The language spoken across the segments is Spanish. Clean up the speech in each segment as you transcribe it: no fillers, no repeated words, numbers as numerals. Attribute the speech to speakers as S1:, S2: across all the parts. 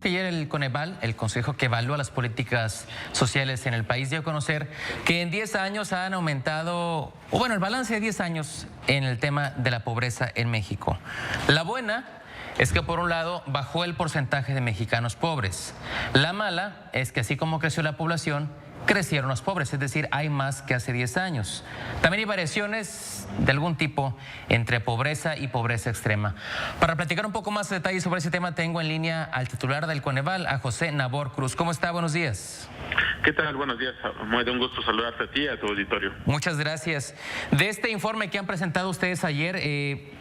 S1: Ayer el Coneval, el consejo que evalúa las políticas sociales en el país, dio a conocer que en 10 años han aumentado, o bueno, el balance de 10 años en el tema de la pobreza en México. La buena es que por un lado bajó el porcentaje de mexicanos pobres. La mala es que así como creció la población, crecieron los pobres, es decir, hay más que hace 10 años. También hay variaciones de algún tipo entre pobreza y pobreza extrema. Para platicar un poco más de detalles sobre ese tema, tengo en línea al titular del Coneval, a José Nabor Cruz. ¿Cómo está? Buenos días.
S2: ¿Qué tal? Buenos días. Muy de un gusto saludarte a ti y a tu auditorio.
S1: Muchas gracias. De este informe que han presentado ustedes ayer,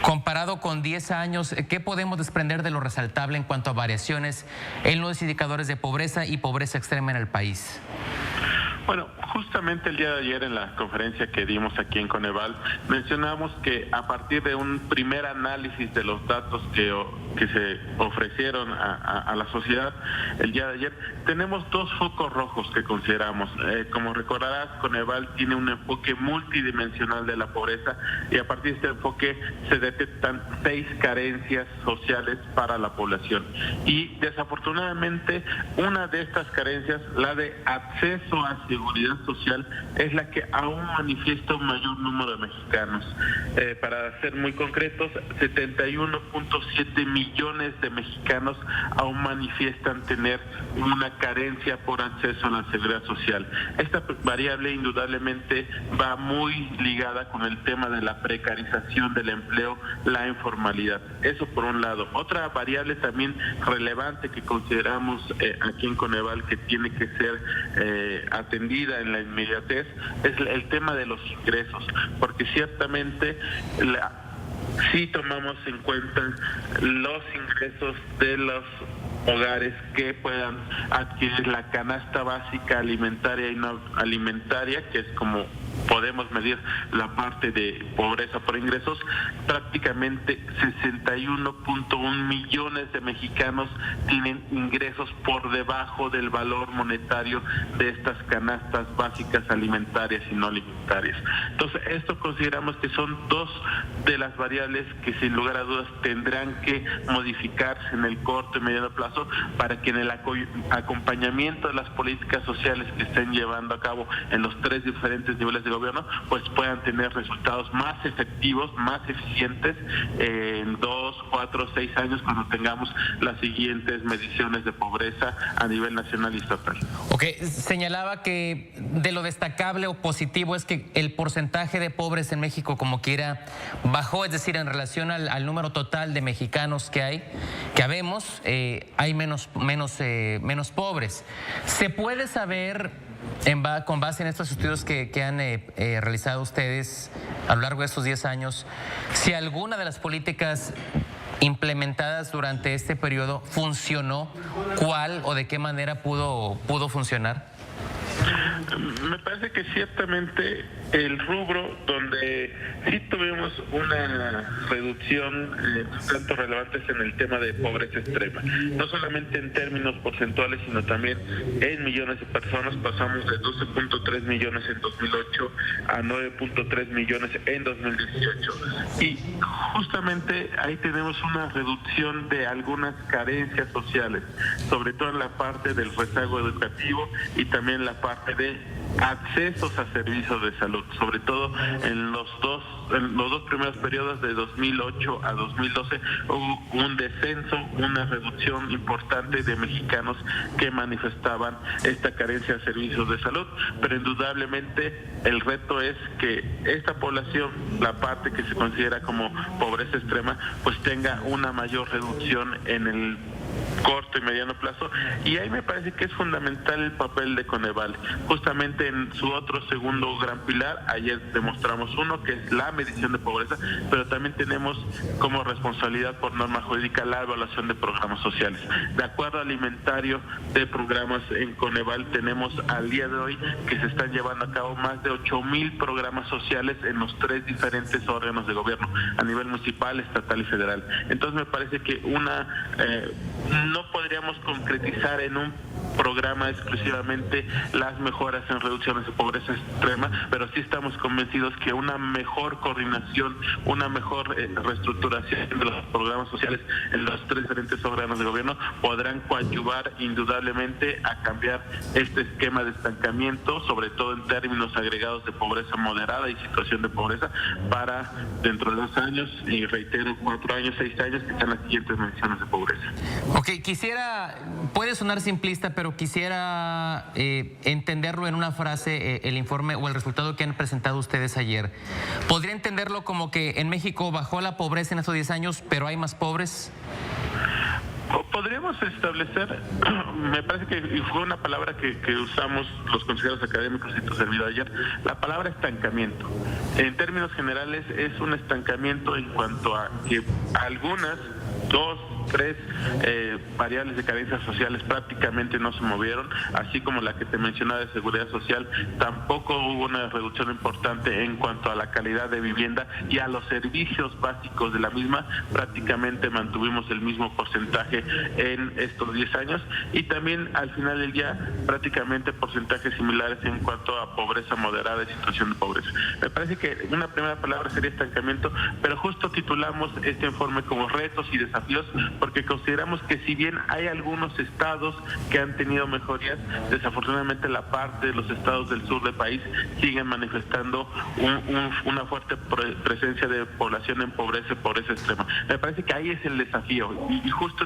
S1: comparado con 10 años, ¿qué podemos desprender de lo resaltable en cuanto a variaciones en los indicadores de pobreza y pobreza extrema en el país?
S2: Bueno, justamente el día de ayer en la conferencia que dimos aquí en Coneval, mencionamos que a partir de un primer análisis de los datos que se ofrecieron a la sociedad el día de ayer, tenemos dos focos rojos que consideramos. Como recordarás, Coneval tiene un enfoque multidimensional de la pobreza y a partir de este enfoque se detectan 6 carencias sociales para la población. Y desafortunadamente, una de estas carencias, la de acceso a seguridad social, es la que aún manifiesta un mayor número de mexicanos. Para ser muy concretos, 71.7 millones de mexicanos aún manifiestan tener una carencia por acceso a la seguridad social. Esta variable indudablemente va muy ligada con el tema de la precarización del empleo, la informalidad. Eso por un lado. Otra variable también relevante que consideramos aquí en Coneval que tiene que ser atendida en la inmediatez es el tema de los ingresos, porque ciertamente si tomamos en cuenta los ingresos de los hogares que puedan adquirir la canasta básica alimentaria y no alimentaria, que es como podemos medir la parte de pobreza por ingresos, prácticamente 61.1 millones de mexicanos tienen ingresos por debajo del valor monetario de estas canastas básicas alimentarias y no alimentarias. Entonces, esto consideramos que son dos de las variables que sin lugar a dudas tendrán que modificarse en el corto y mediano plazo para que en el acompañamiento de las políticas sociales que estén llevando a cabo en los 3 diferentes niveles de gobierno, pues puedan tener resultados más efectivos, más eficientes en 2, 4, 6 años cuando tengamos las siguientes mediciones de pobreza a nivel nacional y estatal.
S1: Ok, señalaba que de lo destacable o positivo es que el porcentaje de pobres en México como quiera bajó, es decir, en relación al número total de mexicanos que habemos, hay menos pobres. ¿Se puede saber, con base en estos estudios que han realizado ustedes a lo largo de estos 10 años, si alguna de las políticas implementadas durante este periodo funcionó, cuál o de qué manera pudo funcionar?
S2: Me parece que ciertamente el rubro donde sí tuvimos una reducción tanto relevantes en el tema de pobreza extrema, no solamente en términos porcentuales, sino también en millones de personas. Pasamos de 12.3 millones en 2008 a 9.3 millones en 2018 y justamente ahí tenemos una reducción de algunas carencias sociales, sobre todo en la parte del rezago educativo y también la parte de accesos a servicios de salud, sobre todo en los dos primeros periodos de 2008 a 2012 hubo un descenso, una reducción importante de mexicanos que manifestaban esta carencia de servicios de salud, pero indudablemente el reto es que esta población, la parte que se considera como pobreza extrema, pues tenga una mayor reducción en el corto y mediano plazo, y ahí me parece que es fundamental el papel de Coneval. Justamente en su otro segundo gran pilar, ayer demostramos uno que es la medición de pobreza, pero también tenemos como responsabilidad por norma jurídica la evaluación de programas sociales. De acuerdo al inventario de programas en Coneval, tenemos al día de hoy que se están llevando a cabo más de 8,000 programas sociales en los 3 diferentes órganos de gobierno, a nivel municipal, estatal y federal. Entonces me parece que no podríamos concretizar en un programa exclusivamente las mejoras en reducciones de pobreza extrema, pero sí estamos convencidos que una mejor coordinación, una mejor reestructuración de los programas sociales en los tres diferentes órganos de gobierno podrán coadyuvar indudablemente a cambiar este esquema de estancamiento, sobre todo en términos agregados de pobreza moderada y situación de pobreza, para dentro de 2 años, y reitero, 4 años, 6 años, que están las siguientes mediciones de pobreza.
S1: Ok, puede sonar simplista, pero quisiera entenderlo en una frase, el informe o el resultado que han presentado ustedes ayer. ¿Podría entenderlo como que en México bajó la pobreza en estos 10 años, pero hay más pobres?
S2: Podríamos establecer, me parece que fue una palabra que usamos los consejeros académicos y tu servidor ayer, la palabra estancamiento. En términos generales es un estancamiento en cuanto a que algunas, 2, 3 variables de carencias sociales prácticamente no se movieron, así como la que te mencionaba de seguridad social. Tampoco hubo una reducción importante en cuanto a la calidad de vivienda y a los servicios básicos de la misma. Prácticamente mantuvimos el mismo porcentaje en estos 10 años, y también al final del día prácticamente porcentajes similares en cuanto a pobreza moderada y situación de pobreza. Me parece que una primera palabra sería estancamiento, pero justo titulamos este informe como retos y desafíos, porque consideramos que si bien hay algunos estados que han tenido mejorías, desafortunadamente la parte de los estados del sur del país siguen manifestando una fuerte presencia de población en pobreza extrema. Me parece que ahí es el desafío, y justo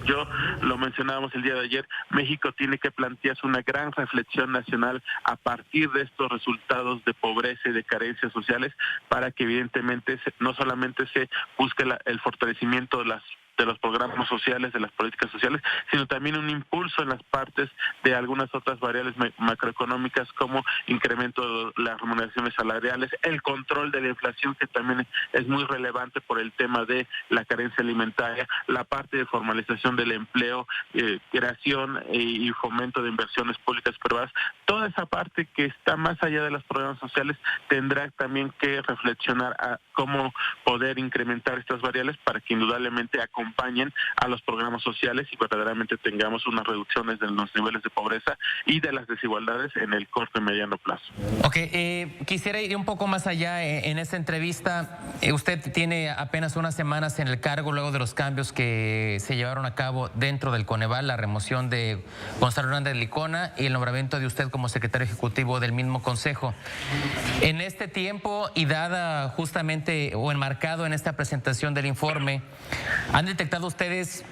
S2: yo lo mencionábamos el día de ayer, México tiene que plantearse una gran reflexión nacional a partir de estos resultados de pobreza y de carencias sociales, para que evidentemente no solamente se busque el fortalecimiento de los programas sociales, de las políticas sociales, sino también un impulso en las partes de algunas otras variables macroeconómicas, como incremento de las remuneraciones salariales, el control de la inflación, que también es muy relevante por el tema de la carencia alimentaria, la parte de formalización del empleo, creación y fomento de inversiones públicas privadas. Toda esa parte que está más allá de los programas sociales tendrá también que reflexionar a cómo poder incrementar estas variables para que indudablemente acompañen a los programas sociales y verdaderamente tengamos unas reducciones de los niveles de pobreza y de las desigualdades en el corto y mediano plazo.
S1: Ok, quisiera ir un poco más allá en esta entrevista. Usted tiene apenas unas semanas en el cargo luego de los cambios que se llevaron a cabo dentro del Coneval, la remoción de Gonzalo Hernández Licona y el nombramiento de usted como secretario ejecutivo del mismo consejo. En este tiempo, y dada justamente o enmarcado en esta presentación del informe, ¿han detectado ustedes,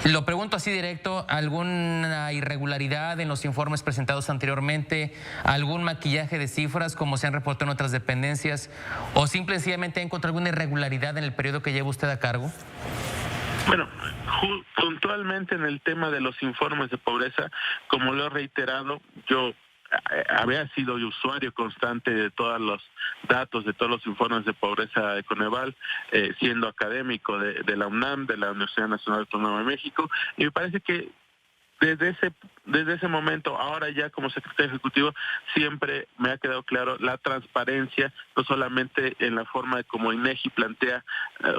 S1: lo pregunto así directo, alguna irregularidad en los informes presentados anteriormente, algún maquillaje de cifras como se han reportado en otras dependencias, o simple y sencillamente han encontrado alguna irregularidad en el periodo que lleva usted a cargo?
S2: Bueno, puntualmente en el tema de los informes de pobreza, como lo he reiterado, yo había sido usuario constante de todos los datos, de todos los informes de pobreza de Coneval, siendo académico de la UNAM, de la Universidad Nacional Autónoma de México, y me parece que desde ese momento, ahora ya como secretario ejecutivo, siempre me ha quedado claro la transparencia, no solamente en la forma de cómo INEGI plantea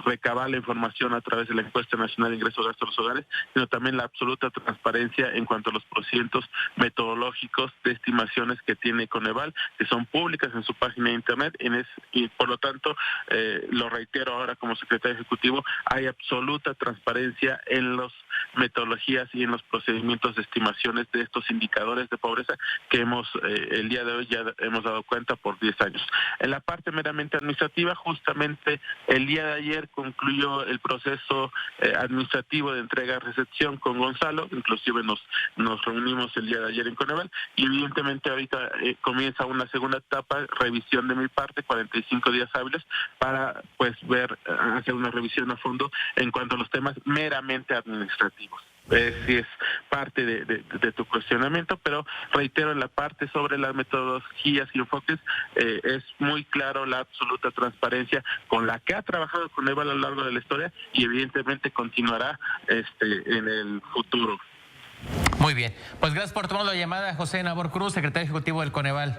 S2: recabar la información a través de la encuesta nacional de ingresos y gastos de los hogares, sino también la absoluta transparencia en cuanto a los procedimientos metodológicos de estimaciones que tiene Coneval, que son públicas en su página de internet, y por lo tanto, lo reitero ahora como secretario ejecutivo, hay absoluta transparencia en las metodologías y en los procedimientos de estimaciones de estos indicadores de pobreza que el día de hoy ya hemos dado cuenta por 10 años. En la parte meramente administrativa, justamente el día de ayer concluyó el proceso administrativo de entrega-recepción con Gonzalo, inclusive nos reunimos el día de ayer en Coneval, y evidentemente ahorita comienza una segunda etapa, revisión de mi parte, 45 días hábiles, para hacer una revisión a fondo en cuanto a los temas meramente administrativos. Si es parte de tu cuestionamiento, pero reitero, en la parte sobre las metodologías y enfoques, es muy claro la absoluta transparencia con la que ha trabajado Coneval a lo largo de la historia, y evidentemente continuará en el futuro.
S1: Muy bien, pues gracias por tomar la llamada, José Nabor Cruz, secretario ejecutivo del Coneval.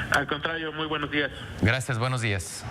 S2: Al contrario, muy buenos días.
S1: Gracias, buenos días.